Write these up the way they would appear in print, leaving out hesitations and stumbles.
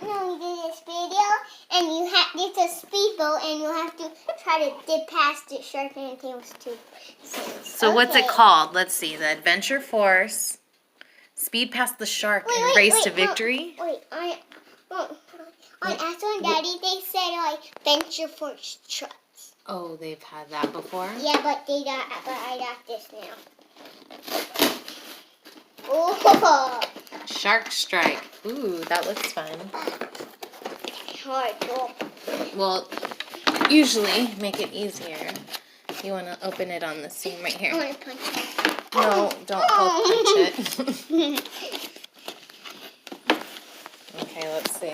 know, you do this video, and it's a speedboat, and you have to try to dip past the shark and the tails too. So what's it called? Let's see. The Adventure Force, Speed Past the Shark, and Race to Victory. On Axel and Daddy, they said like Adventure Force trucks. Oh, they've had that before? Yeah, but I got this now. Oh. Shark Strike. Ooh, that looks fun. Hard. Well, usually make it easier. You want to open it on the seam right here. I want to punch it. No, don't punch it. Okay, let's see.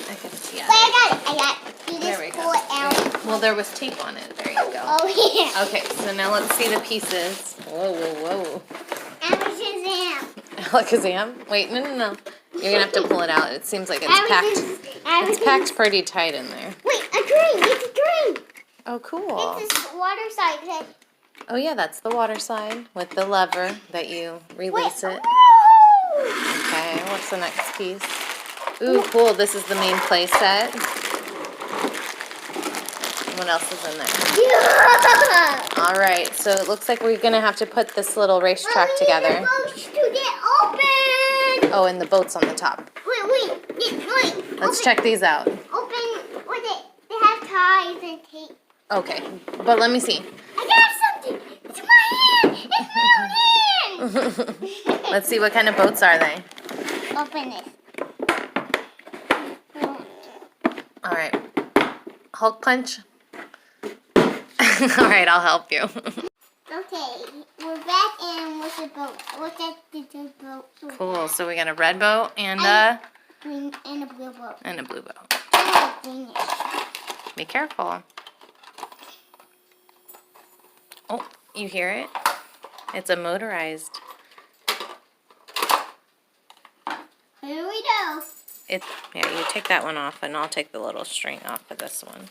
I can see it. But I got it. You There just we pull go. it out. Well, there was tape on it. There you go. Oh, yeah. Okay, so now let's see the pieces. Whoa, whoa, whoa. Alakazam. Alakazam? Wait, no. You're going to have to pull it out. It seems like it's packed. It's packed pretty tight in there. Wait, a drink. It's a drink. Oh, cool. It's a water slide. Oh, yeah, that's the water slide with the lever that you release it. Okay, what's the next piece? Ooh, cool. This is the main play set. What else is in there? Yeah. All right, so it looks like we're going to have to put this little racetrack together. The boats to get open. Oh, and the boat's on the top. Wait. Let's check these out. Open. They have ties and tape. Okay, but let me see. I got something. It's my hand. It's my hand. Let's see, what kind of boats are they? Open it. All right. Hulk punch. All right, I'll help you. Okay, we're back and with the boat. Look at the boat. Cool. So we got a red boat and a green and a blue boat. and a blue boat. And a greenish. Be careful. Oh, you hear it? It's a motorized. Here we go. Yeah, you take that one off, and I'll take the little string off of this one.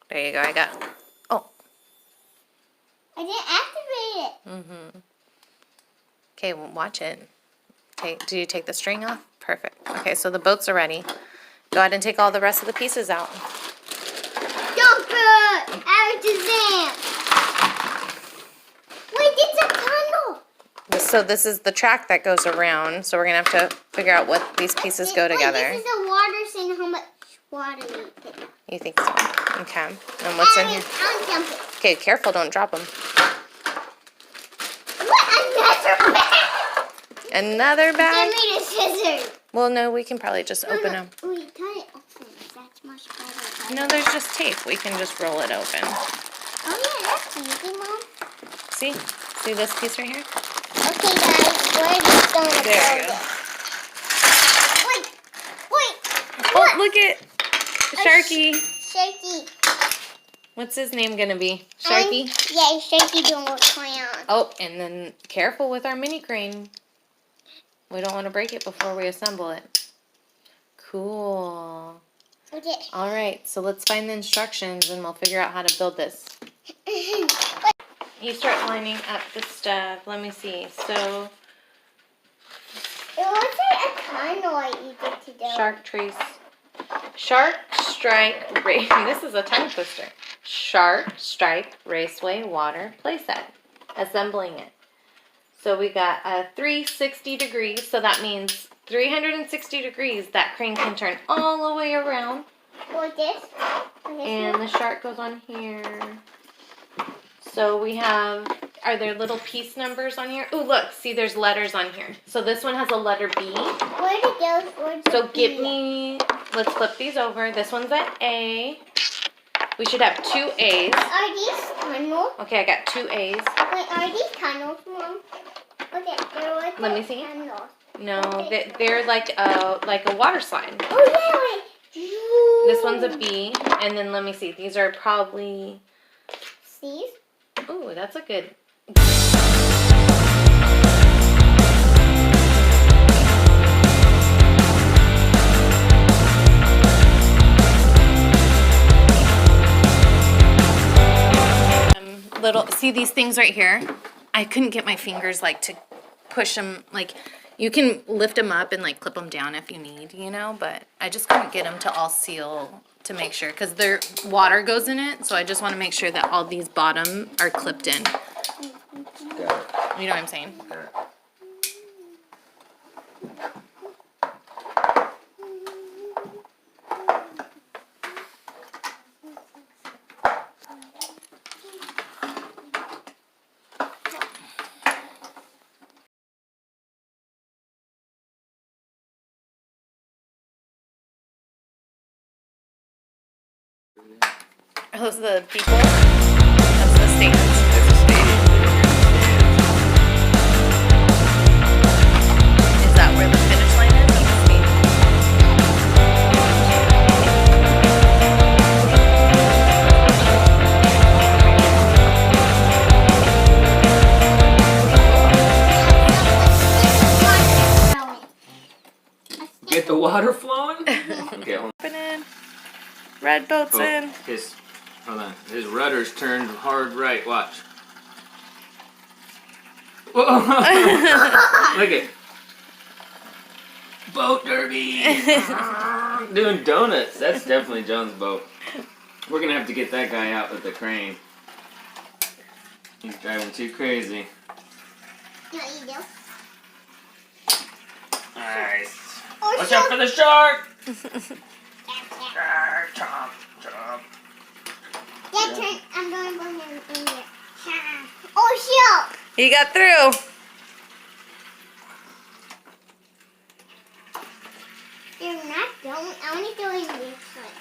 There you go. I got. Oh. I didn't activate it. Okay, well, watch it. Do you take the string off? Perfect. Okay, so the boats are ready. Go ahead and take all the rest of the pieces out. Jumper! Alakazam! Wait, it's a tunnel! So this is the track that goes around. So we're going to have to figure out what these pieces go together. This is the water saying how much water we put. You think so? Okay. And what's in here? I'll jump it. Okay, careful, don't drop them. What? Another bag! Another bag? Give me the scissors. Well, no, we can probably just open them. Wait, cut it open. That's much better. No, there's just tape. We can just roll it open. Oh, yeah, that's easy, Mom. See? See this piece right here? Okay, guys, we're just going to There you go. Wait. Oh, look at Sharky. Sharky. What's his name going to be? Sharky? Yeah, Sharky doing with crayon. Oh, and then careful with our mini crane. We don't want to break it before we assemble it. Cool. Okay. All right, so let's find the instructions and we'll figure out how to build this. You start lining up the stuff. Let me see. So, It looks like a tunnel I needed to do. Shark Strike Race. This is a tongue twister. Shark Strike Raceway Water Playset. Assembling it. So we got 360 degrees. So that means 360 degrees. That crane can turn all the way around. Like this. And the shark goes on here. So we have, are there little piece numbers on here? Oh, look, see there's letters on here. So this one has a letter B. Where did those? So give me, let's flip these over. This one's an A. We should have 2 A's. Are these tunnels? Okay, I got 2 A's. Wait, are these tunnels, Mom? Okay, they're like Let me see. tunnels. No, they're like a water slide. Oh, yeah, wait. This one's a B. And then let me see. These are probably, C's? ooh, that's a good. little, see these things right here? I couldn't get my fingers like to push them, like you can lift them up and like clip them down if you need, you know, but I just couldn't get them to all seal to make sure, because their water goes in it, so I just want to make sure that all these bottom are clipped in. Got it. You know what I'm saying? Got it. Are those the people? That's the stands. That's a stadium. Is that where the finish line is? That's the stadium. Get the water flowing? Okay, hold on. Opening. Red boat's Oh, in. hold on. His rudder's turned hard right. Watch. Whoa! Look at boat derby. Doing donuts. That's definitely John's boat. We're gonna have to get that guy out with the crane. He's driving too crazy. You know what you do? Nice. Or Watch out for the shark! Dad, Chomp, chomp. turn. I'm going to bring him in there. Oh, shoot! He got through. They're not going. I want to go in this way.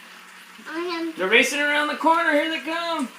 I want They're racing around the corner. Here they come.